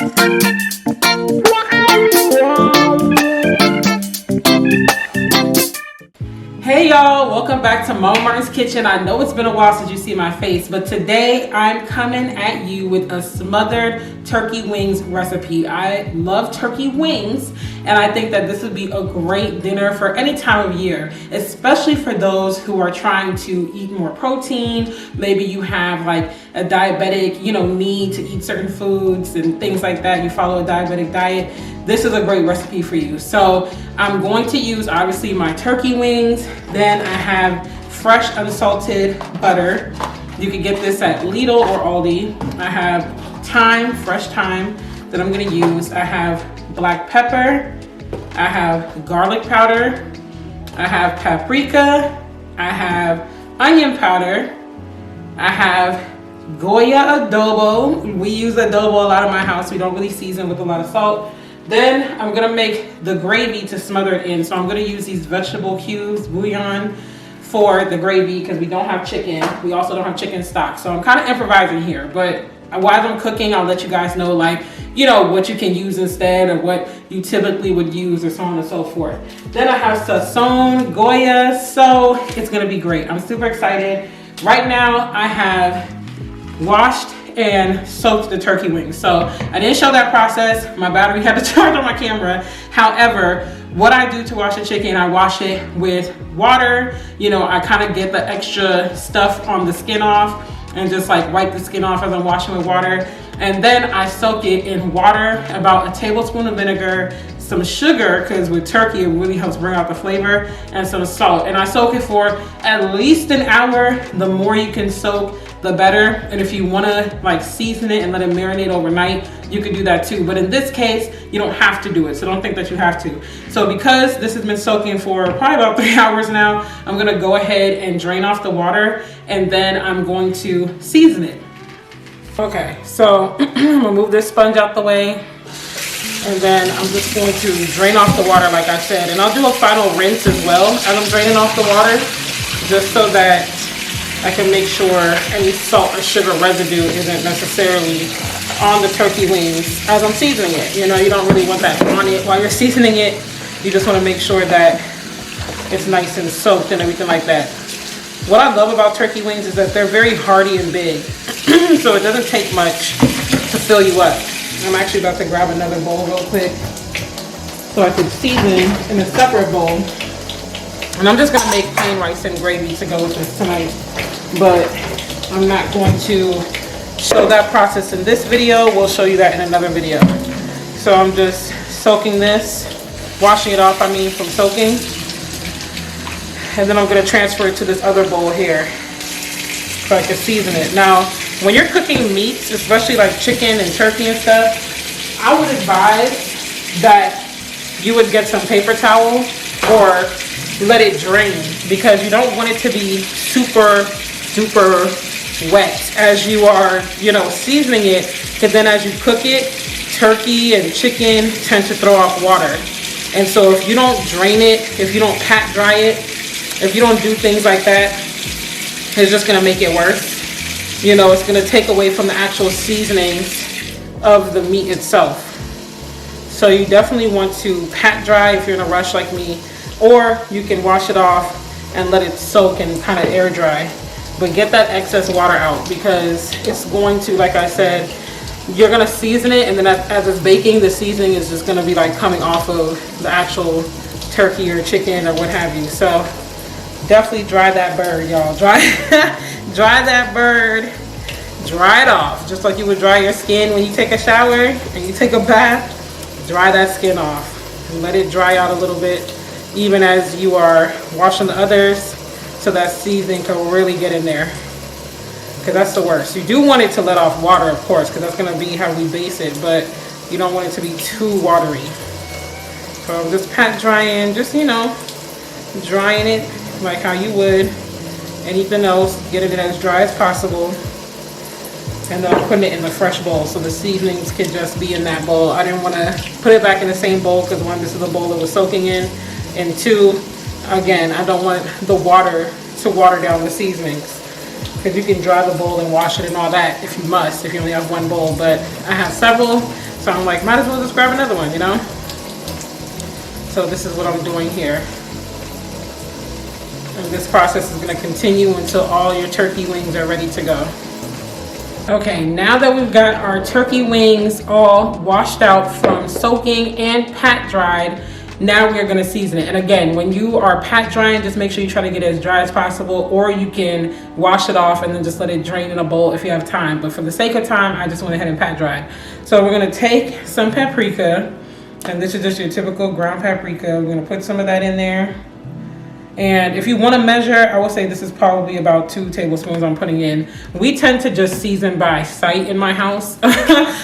Hey y'all, welcome back to Mom Martin's Kitchen. I know it's been a while since you see my face, but today I'm coming at you with a smothered turkey wings recipe. I love turkey wings, and I think that this would be a great dinner for any time of year, especially for those who are trying to eat more protein. Maybe you have like a diabetic, need to eat certain foods and things like that. You follow a diabetic diet. This is a great recipe for you. So I'm going to use obviously my turkey wings. Then I have fresh unsalted butter. You can get this at Lidl or Aldi. I have thyme, fresh thyme that I'm gonna use. I have black pepper. I have garlic powder. I have paprika. I have onion powder. I have Goya adobo. We use adobo a lot in my house. We don't really season with a lot of salt. Then I'm gonna make the gravy to smother it in. So I'm gonna use these vegetable cubes, bouillon, for the gravy because we don't have chicken. We also don't have chicken stock. So I'm kind of improvising here, but while I'm cooking, I'll let you guys know what you can use instead or what you typically would use or so on and so forth. Then I have sazon, Goya, so it's gonna be great. I'm super excited. Right now I have washed and soaked the turkey wings. So I didn't show that process. My battery had to charge on my camera. However, what I do to wash the chicken, I wash it with water. I kind of get the extra stuff on the skin off and just like wipe the skin off as I'm washing with water. And then I soak it in water, about a tablespoon of vinegar, some sugar, because with turkey it really helps bring out the flavor, and some salt. And I soak it for at least an hour. The more you can soak, the better. And if you want to season it and let it marinate overnight, you could do that too. But in this case, you don't have to do it. So don't think that you have to. So because this has been soaking for probably about 3 hours now, I'm going to go ahead and drain off the water, and then I'm going to season it. Okay, so I'm gonna move this sponge out the way, and then I'm just going to drain off the water like I said. And I'll do a final rinse as well as I'm draining off the water, just so that I can make sure any salt or sugar residue isn't necessarily on the turkey wings as I'm seasoning it. You don't really want that on it while you're seasoning it. You just want to make sure that it's nice and soaked and everything like that. What I love about turkey wings is that they're very hearty and big. So it doesn't take much to fill you up. I'm actually about to grab another bowl real quick so I can season in a separate bowl. And I'm just gonna make plain rice and gravy to go with this tonight. But I'm not going to show that process in this video. We'll show you that in another video. So I'm just soaking this, washing it off, from soaking. And then I'm gonna transfer it to this other bowl here so I can season it. Now, when you're cooking meats, especially like chicken and turkey and stuff, I would advise that you would get some paper towel or let it drain, because you don't want it to be super duper wet as you are, seasoning it, because then as you cook it, turkey and chicken tend to throw off water. And so if you don't drain it, if you don't pat dry it, if you don't do things like that, it's just gonna make it worse. It's gonna take away from the actual seasonings of the meat itself. So you definitely want to pat dry if you're in a rush like me, or you can wash it off and let it soak and kind of air dry. But get that excess water out, because it's going to, like I said, you're gonna season it, and then as it's baking, the seasoning is just gonna be coming off of the actual turkey or chicken or what have you. So definitely dry that bird, y'all. Dry that bird. Dry it off, just like you would dry your skin when you take a shower and you take a bath. Dry that skin off and let it dry out a little bit, even as you are washing the others, so that seasoning can really get in there, because that's the worst. You do want it to let off water, of course, because that's going to be how we base it, but you don't want it to be too watery. So I'm just pat drying, just drying it like how you would anything else. Get it as dry as possible. And then I'm putting it in the fresh bowl, so the seasonings can just be in that bowl. I didn't want to put it back in the same bowl, because one, this is the bowl it was soaking in, and two, again, I don't want the water to water down the seasonings, because you can dry the bowl and wash it and all that if you must, if you only have one bowl. But I have several, So I'm like, might as well just grab another one, you know? So this is what I'm doing here. And this process is gonna continue until all your turkey wings are ready to go. Okay, now that we've got our turkey wings all washed out from soaking and pat dried, now we're gonna season it. And again, when you are pat drying, just make sure you try to get it as dry as possible, or you can wash it off and then just let it drain in a bowl if you have time. But for the sake of time, I just went ahead and pat dried. So we're gonna take some paprika, and this is just your typical ground paprika. We're gonna put some of that in there. And if you want to measure, I will say this is probably about 2 tablespoons I'm putting in. We tend to just season by sight in my house.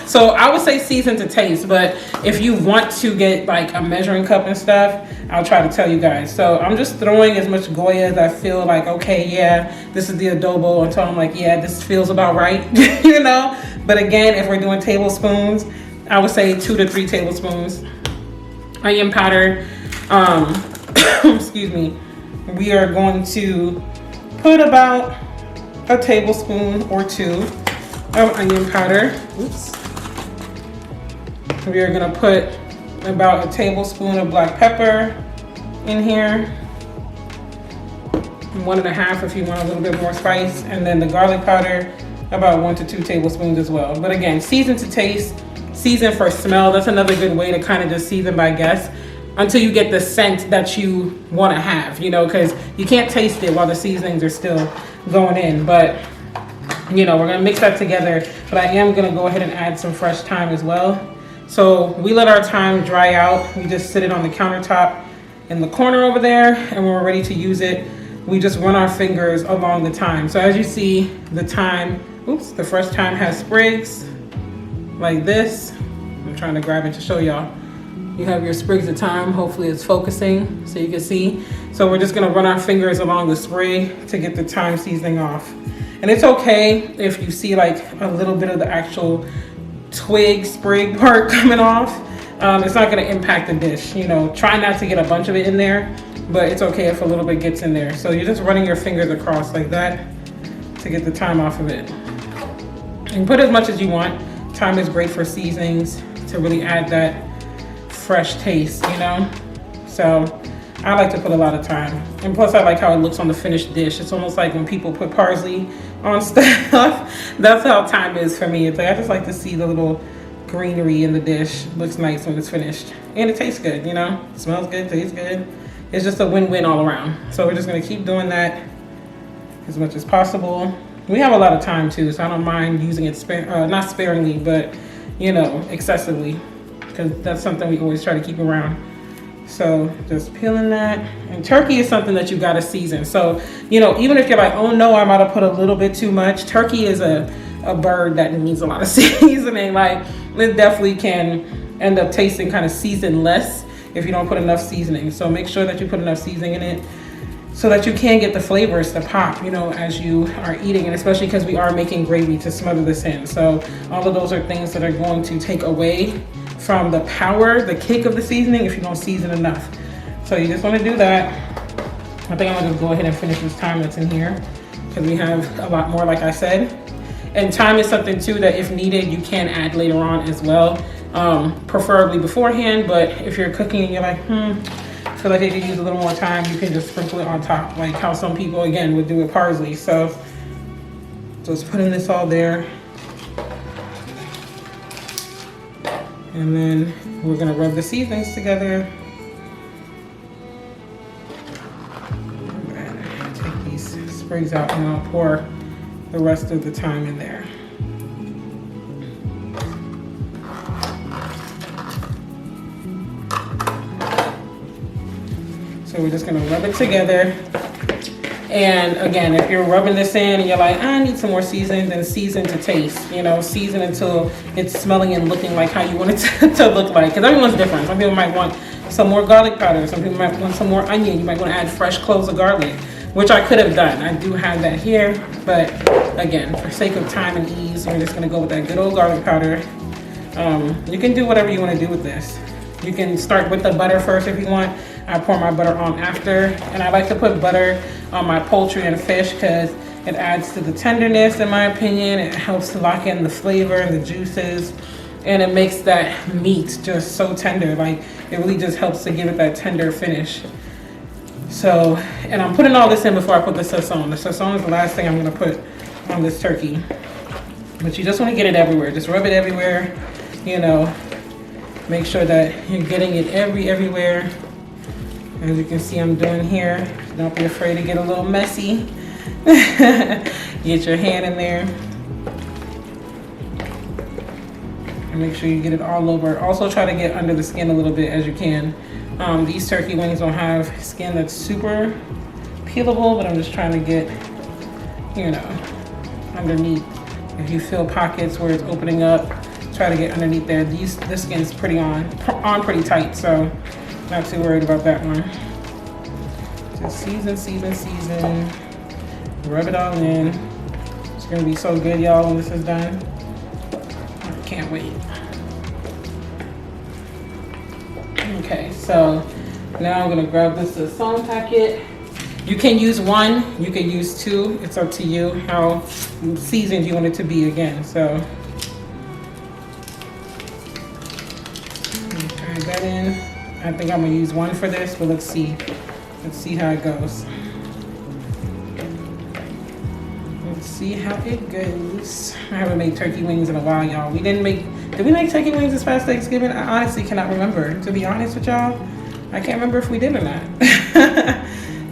So I would say season to taste, but if you want to get like a measuring cup and stuff, I'll try to tell you guys. So I'm just throwing as much Goya as I feel like, okay, yeah, this is the adobo, until I'm like, yeah, this feels about right, you know? But again, if we're doing tablespoons, I would say 2 to 3 tablespoons. Onion powder, excuse me. We are going to put about a tablespoon or 2 of onion powder. Oops. We are going to put about a tablespoon of black pepper in here. 1.5 if you want a little bit more spice. And then the garlic powder, about 1 to 2 tablespoons as well. But again, season to taste, season for smell. That's another good way to kind of just season by guess, until you get the scent that you want to have, you know, because you can't taste it while the seasonings are still going in. But, you know, we're going to mix that together. But I am going to go ahead and add some fresh thyme as well. So we let our thyme dry out. We just sit it on the countertop in the corner over there. And when we're ready to use it, we just run our fingers along the thyme. So as you see, the thyme, oops, the fresh thyme has sprigs like this. I'm trying to grab it to show y'all. You have your sprigs of thyme. Hopefully it's focusing so you can see. So we're just gonna run our fingers along the sprig to get the thyme seasoning off. And it's okay if you see like a little bit of the actual twig sprig part coming off. It's not gonna impact the dish. You know, try not to get a bunch of it in there, but it's okay if a little bit gets in there. So you're just running your fingers across like that to get the thyme off of it. And put as much as you want. Thyme is great for seasonings to really add that fresh taste, you know? So I like to put a lot of thyme. And plus I like how it looks on the finished dish. It's almost like when people put parsley on stuff. That's how thyme is for me. It's like I just like to see the little greenery in the dish. It looks nice when it's finished. And it tastes good, you know? It smells good, tastes good. It's just a win-win all around. So we're just gonna keep doing that as much as possible. We have a lot of time too, so I don't mind using it not sparingly, but you know, excessively. Because that's something we always try to keep around. So just peeling that. And turkey is something that you gotta season. So, you know, even if you're like, oh no, I might have put a little bit too much. Turkey is a bird that needs a lot of seasoning. Like, it definitely can end up tasting kind of seasonless if you don't put enough seasoning. So make sure that you put enough seasoning in it so that you can get the flavors to pop, you know, as you are eating. And especially because we are making gravy to smother this in. So all of those are things that are going to take away from the power, the kick of the seasoning if you don't season enough. So you just want to do that. I think I'm gonna just go ahead and finish this thyme that's in here because we have a lot more, like I said. And thyme is something too that if needed, you can add later on as well, preferably beforehand. But if you're cooking and you're like, I feel like I could use a little more time, you can just sprinkle it on top, like how some people, again, would do with parsley. So just putting this all there. And then we're gonna rub the seasonings together. Take these sprigs out and I'll pour the rest of the thyme in there. So we're just gonna rub it together. And again, if you're rubbing this in and you're like, I need some more seasoning, then season to taste. You know, season until it's smelling and looking like how you want it to look like. Because everyone's different. Some people might want some more garlic powder. Some people might want some more onion. You might want to add fresh cloves of garlic, which I could have done. I do have that here. But again, for sake of time and ease, we're just going to go with that good old garlic powder. You can do whatever you want to do with this. You can start with the butter first if you want. I pour my butter on after. And I like to put butter on my poultry and fish because it adds to the tenderness, in my opinion. It helps to lock in the flavor and the juices. and it makes that meat just so tender. Like, it really just helps to give it that tender finish. So, and I'm putting all this in before I put the sazon. The sazon is the last thing I'm gonna put on this turkey. But you just wanna get it everywhere. Just rub it everywhere, you know. Make sure that you're getting it everywhere. As you can see, I'm doing here. Don't be afraid to get a little messy. Get your hand in there. And make sure you get it all over. Also try to get under the skin a little bit as you can. These turkey wings don't have skin that's super peelable, but I'm just trying to get, you know, underneath. If you feel pockets where it's opening up, try to get underneath there. This skin's pretty pretty tight, so not too worried about that one. Just season. Rub it all in. It's gonna be so good, y'all, when this is done. I can't wait. Okay, so now I'm gonna grab this sazon packet. You can use one, you can use two. It's up to you how seasoned you want it to be again. So add that in. I think I'm gonna use one for this, but let's see. Let's see how it goes. Let's see how it goes. I haven't made turkey wings in a while, y'all. Did we make turkey wings this past Thanksgiving? I honestly cannot remember. To be honest with y'all, I can't remember if we did or not.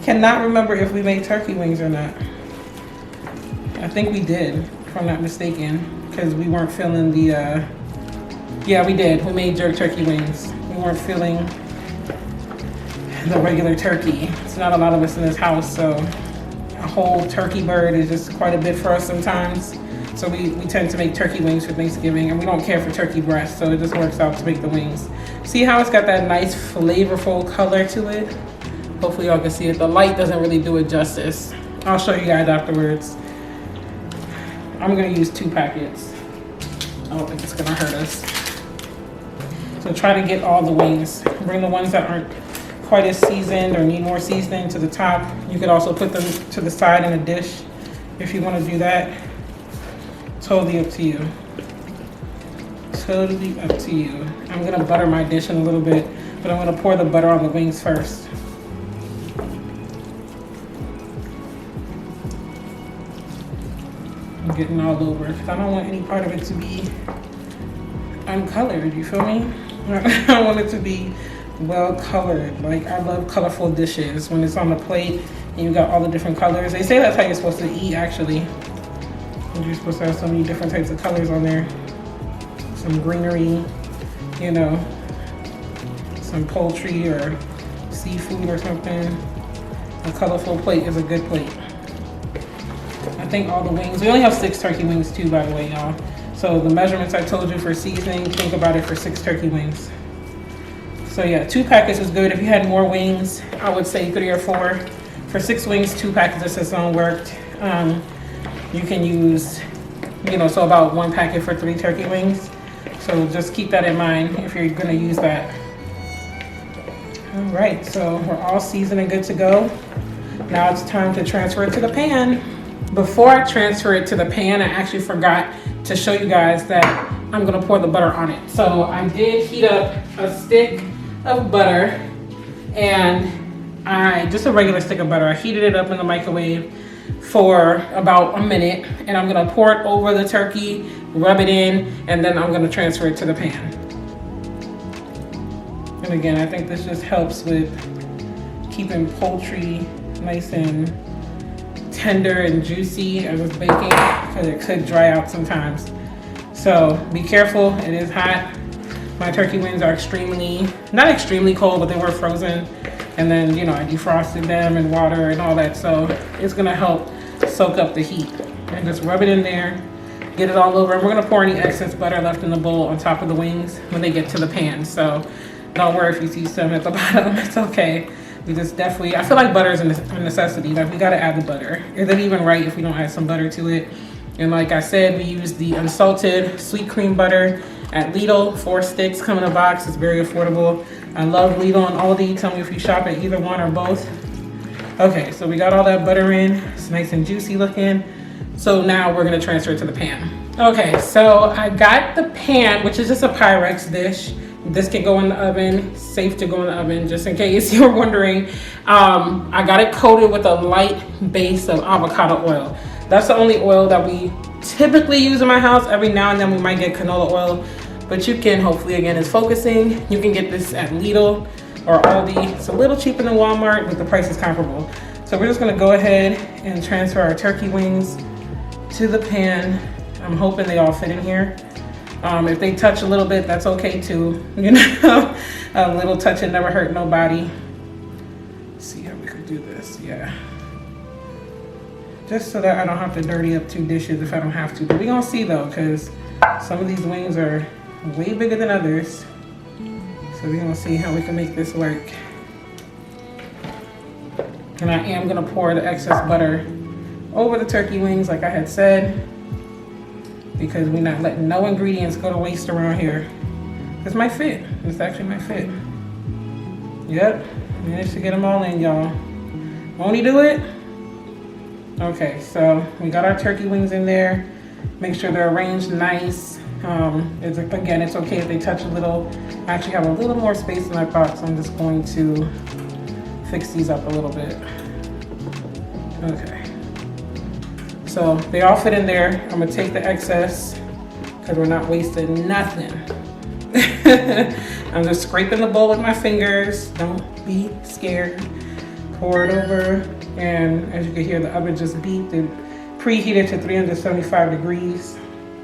Cannot remember if we made turkey wings or not. I think we did, if I'm not mistaken, because we weren't feeling the, yeah, we did. We made jerk turkey wings. We weren't feeling the regular turkey. It's not a lot of us in this house, so a whole turkey bird is just quite a bit for us sometimes. So we tend to make turkey wings for Thanksgiving, and we don't care for turkey breast, so it just works out to make the wings. See how it's got that nice flavorful color to it? Hopefully y'all can see it. The light doesn't really do it justice. I'll show you guys afterwards. I'm gonna use 2 packets. I don't think it's gonna hurt us. So try to get all the wings. Bring the ones that aren't quite as seasoned or need more seasoning to the top. You could also put them to the side in a dish if you want to do that. Totally up to you. Totally up to you. I'm gonna butter my dish in a little bit, but I'm gonna pour the butter on the wings first. I'm getting all over because I don't want any part of it to be uncolored, you feel me? I want it to be well colored. Like, I love colorful dishes when it's on the plate and you got all the different colors. They say that's how you're supposed to eat, actually. You're supposed to have so many different types of colors on there. Some greenery, you know, some poultry or seafood or something. A colorful plate is a good plate. I think all the wings, we only have 6 turkey wings too, by the way, y'all. So the measurements I told you for seasoning, think about it for 6 turkey wings. So yeah, 2 packets is good. If you had more wings, I would say 3 or 4. For 6 wings, 2 packets of sazon worked. You can use, you know, so about 1 packet for 3 turkey wings. So just keep that in mind if you're gonna use that. All right, so we're all seasoned and good to go. Now it's time to transfer it to the pan. Before I transfer it to the pan, I actually forgot to show you guys that I'm gonna pour the butter on it. So I did heat up a stick of butter, and just a regular stick of butter. I heated it up in the microwave for about a minute, and I'm gonna pour it over the turkey, rub it in, and then I'm gonna transfer it to the pan. And again, I think this just helps with keeping poultry nice and tender and juicy as it's baking, because it could dry out sometimes. So be careful, it is hot. My turkey wings are not extremely cold, but they were frozen. And then, you know, I defrosted them in water and all that. So it's gonna help soak up the heat. And just rub it in there, get it all over. And we're gonna pour any excess butter left in the bowl on top of the wings when they get to the pan. So don't worry if you see some at the bottom, it's okay. We just definitely, I feel like butter is a necessity. Like, we gotta add the butter. Is it even right if we don't add some butter to it? And like I said, we use the unsalted sweet cream butter at Lidl. 4 sticks come in a box. It's very affordable. I love Lidl and Aldi. Tell me if you shop at either one or both. Okay, so we got all that butter in. It's nice and juicy looking. So now we're gonna transfer it to the pan. Okay, so I got the pan, which is just a Pyrex dish. This can go in the oven, safe to go in the oven, just in case you're wondering. I got it coated with a light base of avocado oil. That's the only oil that we typically use in my house. Every now and then we might get canola oil, but you can, hopefully again it's focusing, you can get this at Lidl or Aldi. It's a little cheaper than Walmart, but the price is comparable. So we're just gonna go ahead and transfer our turkey wings to the pan. I'm hoping they all fit in here. If they touch a little bit, that's okay too. You know, a little touch and never hurt nobody. Let's see how we can do this, yeah. Just so that I don't have to dirty up 2 dishes if I don't have to. But we're gonna see though, because some of these wings are way bigger than others. So we're gonna see how we can make this work. And I am gonna pour the excess butter over the turkey wings like I had said, because we're not letting no ingredients go to waste around here. It's my fit. It's actually my fit. Yep, managed to get them all in, y'all. Won't he do it? Okay, so we got our turkey wings in there. Make sure they're arranged nice. Again, it's okay if they touch a little. I actually have a little more space in my pot, so I'm just going to fix these up a little bit. Okay. So they all fit in there. I'm gonna take the excess because we're not wasting nothing. I'm just scraping the bowl with my fingers. Don't be scared. Pour it over, and as you can hear, the oven just beeped and preheated to 375 degrees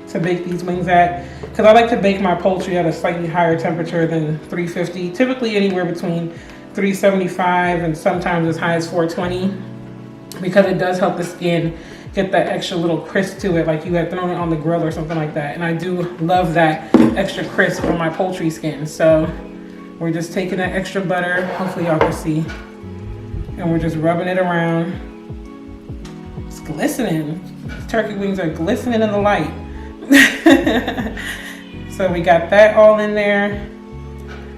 to bake these wings at. Because I like to bake my poultry at a slightly higher temperature than 350, typically anywhere between 375 and sometimes as high as 420, because it does help the skin get that extra little crisp to it, like you had thrown it on the grill or something like that. And I do love that extra crisp on my poultry skin. So we're just taking that extra butter, hopefully y'all can see, and we're just rubbing it around. It's glistening. Turkey wings are glistening in the light. So we got that all in there,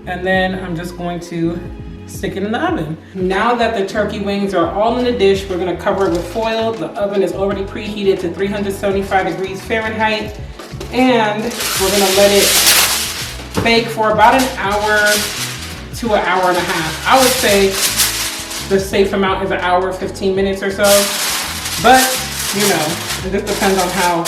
and then I'm just going to stick it in the oven. Now that the turkey wings are all in the dish, we're gonna cover it with foil. The oven is already preheated to 375 degrees Fahrenheit, and we're gonna let it bake for about an hour to an hour and a half. I would say the safe amount is an hour, 15 minutes or so, but you know, it just depends on how,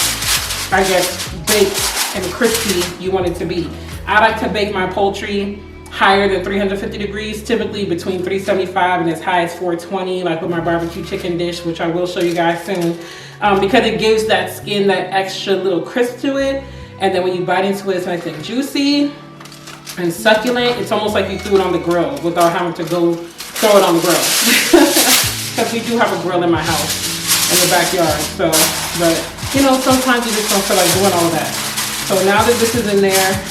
I guess, baked and crispy you want it to be. I like to bake my poultry higher than 350 degrees, typically between 375 and as high as 420, like with my barbecue chicken dish, which I will show you guys soon, because it gives that skin that extra little crisp to it. And then when you bite into it, it's nice and juicy and succulent. It's almost like you threw it on the grill without having to go throw it on the grill. Because we do have a grill in my house in the backyard. So, but you know, sometimes you just don't feel like doing all of that. So now that this is in there,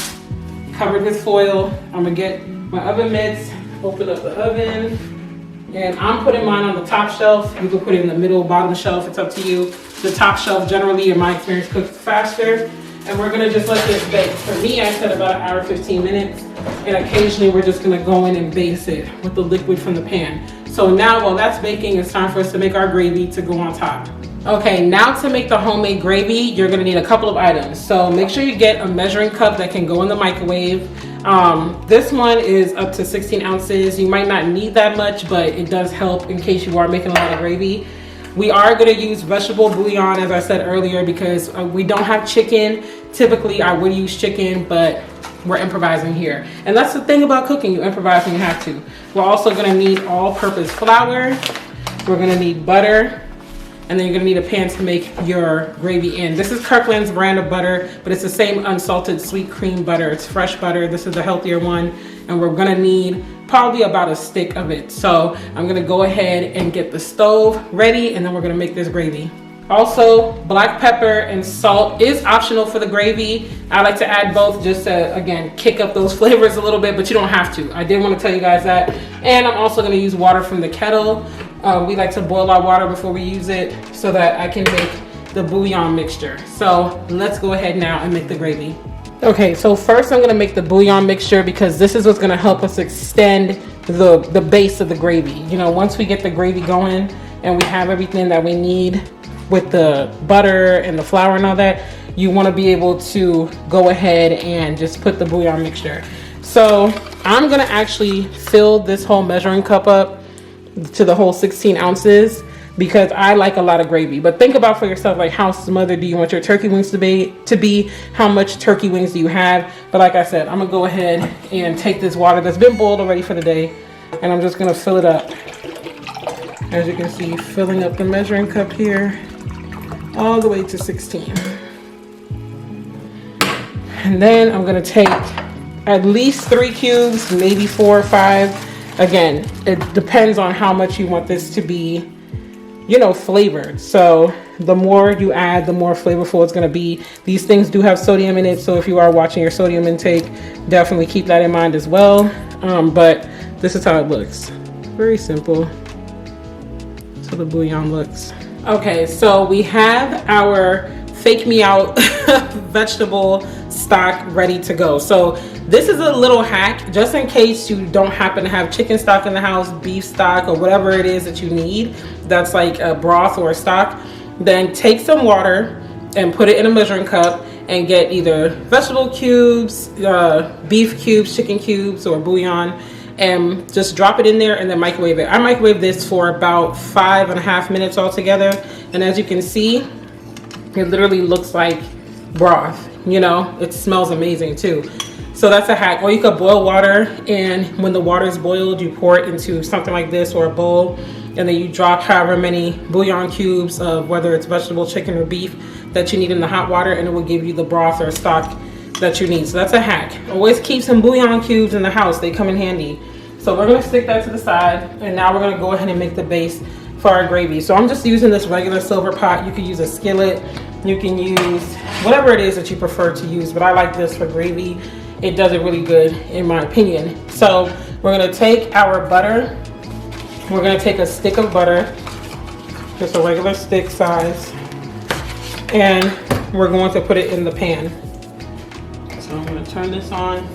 covered with foil, I'm gonna get my oven mitts, open up the oven, and I'm putting mine on the top shelf. You can put it in the middle, bottom shelf, it's up to you. The top shelf generally, in my experience, cooks faster, and we're gonna just let this bake. For me, I said about an hour, 15 minutes, and occasionally we're just gonna go in and base it with the liquid from the pan. So now, while that's baking, it's time for us to make our gravy to go on top. Okay, now to make the homemade gravy, you're gonna need a couple of items. So make sure you get a measuring cup that can go in the microwave. This one is up to 16 ounces. You might not need that much, but it does help in case you are making a lot of gravy. We are gonna use vegetable bouillon, as I said earlier, because we don't have chicken. Typically, I would use chicken, but we're improvising here. And that's the thing about cooking, you improvise when you have to. We're also gonna need all-purpose flour. We're gonna need butter. And then you're gonna need a pan to make your gravy in. This is Kirkland's brand of butter, but it's the same unsalted sweet cream butter. It's fresh butter. This is the healthier one. And we're gonna need probably about a stick of it. So I'm gonna go ahead and get the stove ready, and then we're gonna make this gravy. Also, black pepper and salt is optional for the gravy. I like to add both just to, again, kick up those flavors a little bit, but you don't have to. I did want to tell you guys that. And I'm also going to use water from the kettle. We like to boil our water before we use it so that I can make the bouillon mixture. So let's go ahead now and make the gravy. Okay, so first I'm going to make the bouillon mixture because this is what's going to help us extend the base of the gravy. You know, once we get the gravy going and we have everything that we need with the butter and the flour and all that, you want to be able to go ahead and just put the bouillon mixture. So I'm gonna actually fill this whole measuring cup up to the whole 16 ounces because I like a lot of gravy. But think about for yourself, like how smothered do you want your turkey wings to be? How much turkey wings do you have? But like I said, I'm gonna go ahead and take this water that's been boiled already for the day, and I'm just gonna fill it up. As you can see, filling up the measuring cup here all the way to 16. And then I'm gonna take at least 3 cubes, maybe 4 or 5. Again, it depends on how much you want this to be, you know, flavored. So the more you add, the more flavorful it's gonna be. These things do have sodium in it, so if you are watching your sodium intake, definitely keep that in mind as well. But this is how it looks. Very simple. So the bouillon looks. Okay, so we have our fake me out vegetable stock ready to go. So this is a little hack just in case you don't happen to have chicken stock in the house, beef stock, or whatever it is that you need that's like a broth or a stock. Then take some water and put it in a measuring cup and get either vegetable cubes, beef cubes, chicken cubes, or bouillon, and just drop it in there and then microwave it. I microwave this for about 5.5 minutes altogether, and as you can see, it literally looks like broth. You know, it smells amazing too. So that's a hack. Or you could boil water, and when the water is boiled, you pour it into something like this or a bowl, and then you drop however many bouillon cubes of whether it's vegetable, chicken, or beef that you need in the hot water, and it will give you the broth or stock that you need. So that's a hack. Always keep some bouillon cubes in the house. They come in handy. So we're gonna stick that to the side, and now we're gonna go ahead and make the base for our gravy. So I'm just using this regular silver pot. You could use a skillet. You can use whatever it is that you prefer to use, but I like this for gravy. It does it really good in my opinion. So we're gonna take our butter. We're gonna take a stick of butter, just a regular stick size, and we're going to put it in the pan. So I'm gonna turn this on.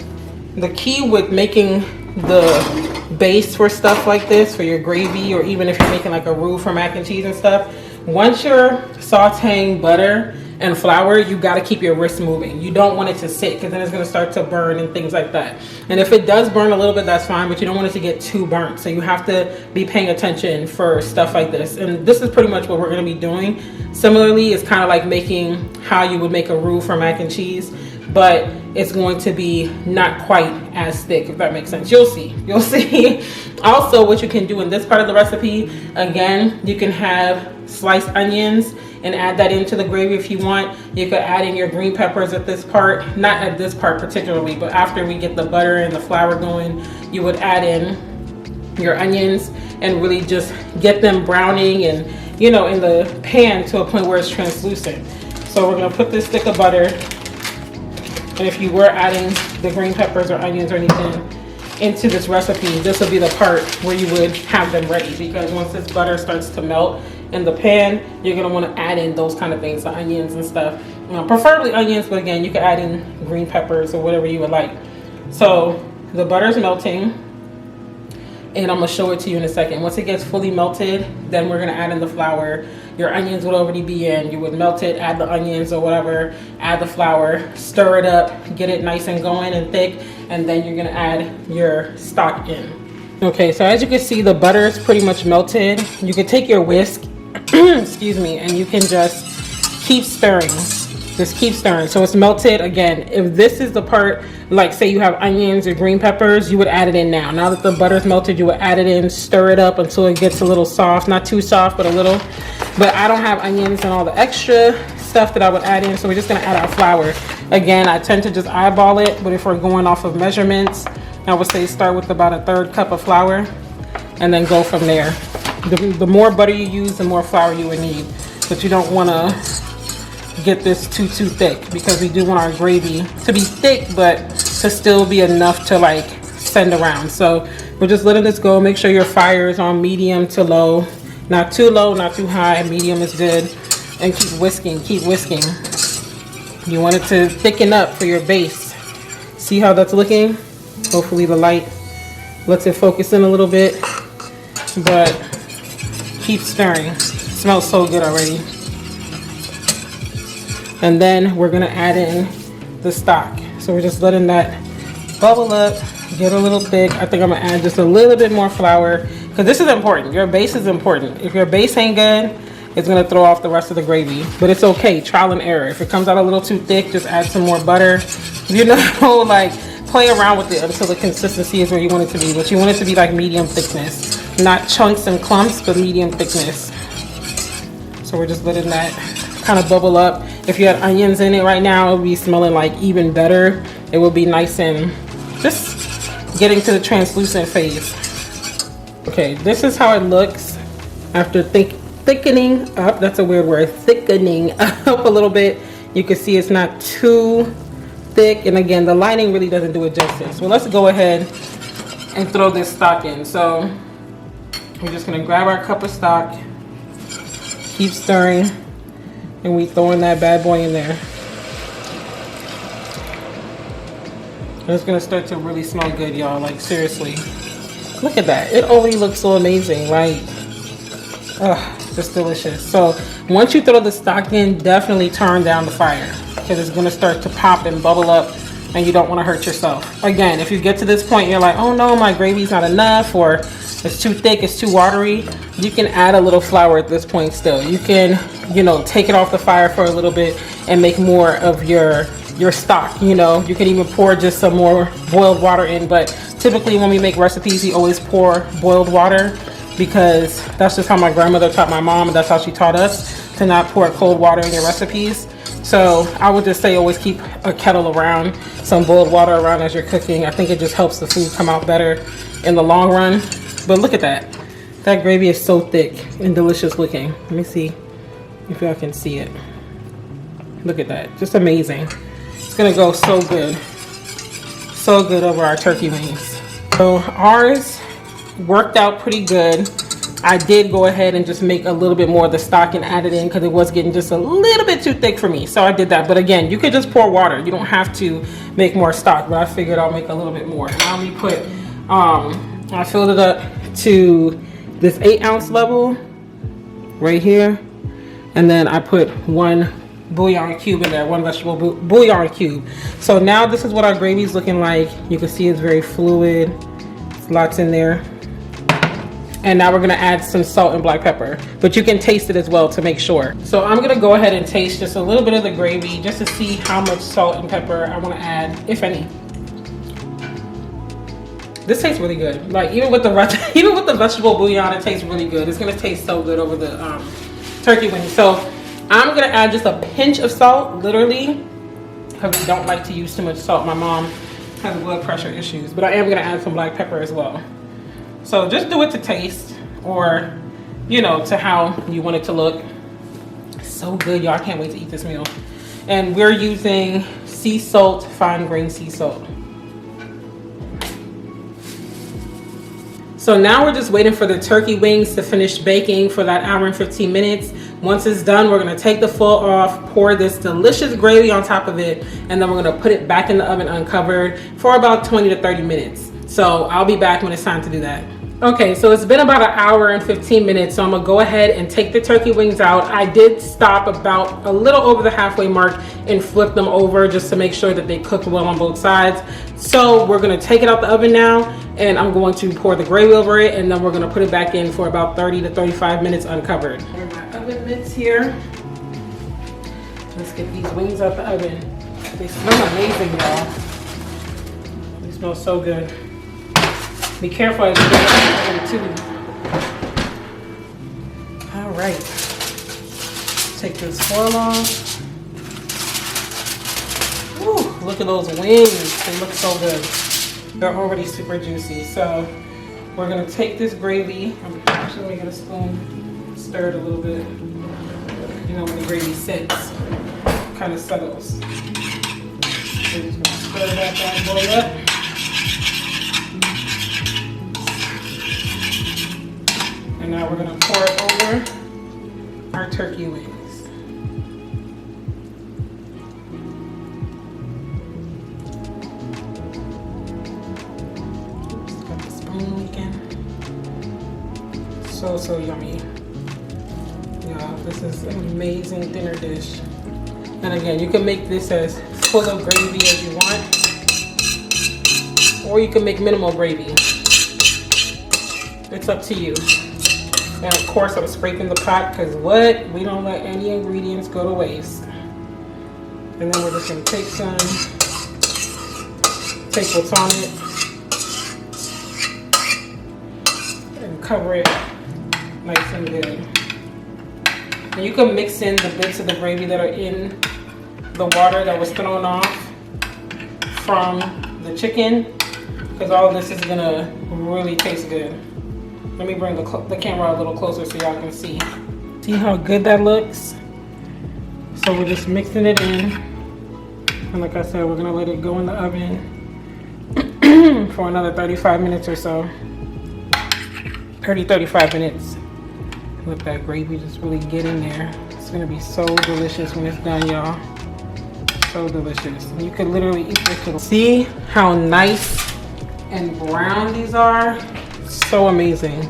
The key with making the base for stuff like this, for your gravy, or even if you're making like a roux for mac and cheese and stuff, once you're sauteing butter and flour, you got to keep your wrist moving. You don't want it to sit because then it's going to start to burn and things like that. And if it does burn a little bit, that's fine, but you don't want it to get too burnt. So you have to be paying attention for stuff like this. And this is pretty much what we're going to be doing. Similarly, it's kind of like making how you would make a roux for mac and cheese, but it's going to be not quite as thick, if that makes sense. You'll see. Also, what you can do in this part of the recipe, again, you can have sliced onions and add that into the gravy if you want. You could add in your green peppers at this part, not at this part particularly, but after we get the butter and the flour going, you would add in your onions and really just get them browning and, you know, in the pan to a point where it's translucent. So we're gonna put this stick of butter, and if you were adding the green peppers or onions or anything into this recipe, this will be the part where you would have them ready, because once this butter starts to melt in the pan, you're gonna want to add in those kind of things, the onions and stuff. Preferably onions, but again, you can add in green peppers or whatever you would like. So the butter's melting, and I'm gonna show it to you in a second. Once it gets fully melted, then we're gonna add in the flour. Your onions would already be in. You would melt it, add the onions or whatever, add the flour, stir it up, get it nice and going and thick, and then you're gonna add your stock in. Okay, so as you can see, the butter is pretty much melted. You can take your whisk, excuse me, and you can just keep stirring. Just keep stirring. So it's melted. Again, if this is the part, like say you have onions or green peppers, you would add it in now. Now that the butter's melted, you would add it in, stir it up until it gets a little soft. Not too soft, but a little. But I don't have onions and all the extra stuff that I would add in, so we're just gonna add our flour. Again, I tend to just eyeball it, but if we're going off of measurements, I would say start with about a 1/3 cup of flour and then go from there. The more butter you use, the more flour you would need. But you don't wanna get this too thick, because we do want our gravy to be thick but to still be enough to like send around. So we're just letting this go. Make sure your fire is on medium to low, not too low, not too high. Medium is good. And keep whisking. You want it to thicken up for your base. See how that's looking? Hopefully the light lets it focus in a little bit, but keep stirring. It smells so good already. And then we're gonna add in the stock. So we're just letting that bubble up, get a little thick. I think I'm gonna add just a little bit more flour because this is important. Your base is important. If your base ain't good, it's gonna throw off the rest of the gravy, but it's okay, trial and error. If it comes out a little too thick, just add some more butter. You know, like play around with it until the consistency is where you want it to be. But you want it to be like medium thickness, not chunks and clumps, but medium thickness. So we're just letting that kind of bubble up. If you had onions in it right now, it would be smelling like even better. It would be nice and just getting to the translucent phase. Okay, this is how it looks after thickening up. That's a weird word, thickening up a little bit. You can see it's not too thick, and again, the lining really doesn't do it justice. Well, let's go ahead and throw this stock in. So we're just gonna grab our cup of stock, keep stirring, and we throwing that bad boy in there. And it's gonna start to really smell good, y'all. Like seriously, look at that. It already looks so amazing. Like, just delicious. So once you throw the stock in, definitely turn down the fire because it's gonna start to pop and bubble up, and you don't want to hurt yourself. Again, if you get to this point, you're like, oh no, my gravy's not enough, or it's too thick, it's too watery, you can add a little flour at this point still. You can, you know, take it off the fire for a little bit and make more of your stock. You know, you can even pour just some more boiled water in, but typically when we make recipes, we always pour boiled water because that's just how my grandmother taught my mom, and that's how she taught us, to not pour cold water in your recipes. So I would just say always keep a kettle around, some boiled water around as you're cooking. I think it just helps the food come out better in the long run. But look at that. That gravy is so thick and delicious looking. Let me see if y'all can see it. Look at that, just amazing. It's gonna go so good. So good over our turkey wings. So ours worked out pretty good. I did go ahead and just make a little bit more of the stock and add it in because it was getting just a little bit too thick for me. So I did that. But again, you could just pour water. You don't have to make more stock, but I figured I'll make a little bit more. Now we put, I filled it up to this 8-ounce level right here. And then I put 1 bouillon cube in there, 1 vegetable bouillon cube. So now this is what our gravy is looking like. You can see it's very fluid. There's lots in there. And now we're gonna add some salt and black pepper, but you can taste it as well to make sure. So I'm gonna go ahead and taste just a little bit of the gravy just to see how much salt and pepper I wanna add, if any. This tastes really good. Like even with the vegetable bouillon, it tastes really good. It's gonna taste so good over the turkey wings. So I'm gonna add just a pinch of salt, literally, because we don't like to use too much salt. My mom has blood pressure issues, but I am gonna add some black pepper as well. So just do it to taste, or, you know, to how you want it to look. So good, y'all. I can't wait to eat this meal. And we're using sea salt, fine grained sea salt. So now we're just waiting for the turkey wings to finish baking for that hour and 15 minutes. Once it's done, we're gonna take the foil off, pour this delicious gravy on top of it, and then we're gonna put it back in the oven uncovered for about 20 to 30 minutes. So I'll be back when it's time to do that. Okay, so it's been about an hour and 15 minutes, so I'm gonna go ahead and take the turkey wings out. I did stop about a little over the halfway mark and flip them over just to make sure that they cooked well on both sides. So we're gonna take it out the oven now, and I'm going to pour the gravy over it, and then we're gonna put it back in for about 30 to 35 minutes uncovered. My oven mitts here. Let's get these wings out the oven. They smell amazing, y'all. They smell so good. Be careful as you get it in too. All right. Take this foil off. Ooh, look at those wings. They look so good. They're already super juicy. So we're gonna take this gravy. I'm actually gonna get a spoon, stir it a little bit. You know, when the gravy sits, it kind of settles. So we're just gonna stir that bad boy up. And now we're gonna pour it over our turkey wings. Oops, got the spoon leaking. So yummy. Yeah, this is an amazing dinner dish. And again, you can make this as full of gravy as you want, or you can make minimal gravy. It's up to you. And of course, I'm scraping the pot because what? We don't let any ingredients go to waste. And then we're just gonna take what's on it and cover it nice and good. And you can mix in the bits of the gravy that are in the water that was thrown off from the chicken, because all of this is gonna really taste good. Let me bring the camera a little closer so y'all can see. See how good that looks? So we're just mixing it in. And like I said, we're gonna let it go in the oven for another 35 minutes or so. 35 minutes. Let that gravy just really get in there. It's gonna be so delicious when it's done, y'all. So delicious. You could literally eat this. See how nice and brown these are? So amazing.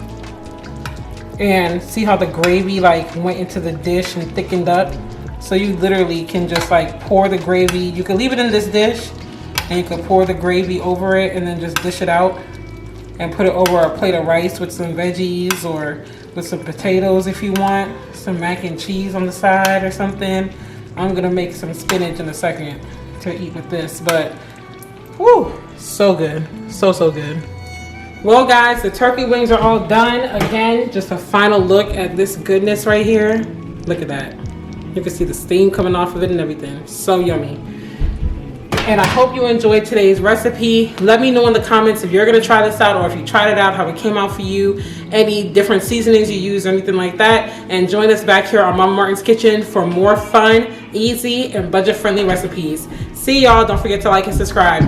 And see how the gravy like went into the dish and thickened up? So you literally can just like pour the gravy. You can leave it in this dish and you can pour the gravy over it and then just dish it out and put it over a plate of rice with some veggies or with some potatoes if you want, some mac and cheese on the side or something. I'm gonna make some spinach in a second to eat with this, but whew, so good, so good. Well guys, the turkey wings are all done. Again, just a final look at this goodness right here. Look at that. You can see the steam coming off of it and everything. So yummy. And I hope you enjoyed today's recipe. Let me know in the comments if you're gonna try this out or if you tried it out, how it came out for you, any different seasonings you use or anything like that. And join us back here on Mama Martin's Kitchen for more fun, easy, and budget-friendly recipes. See y'all. Don't forget to like and subscribe.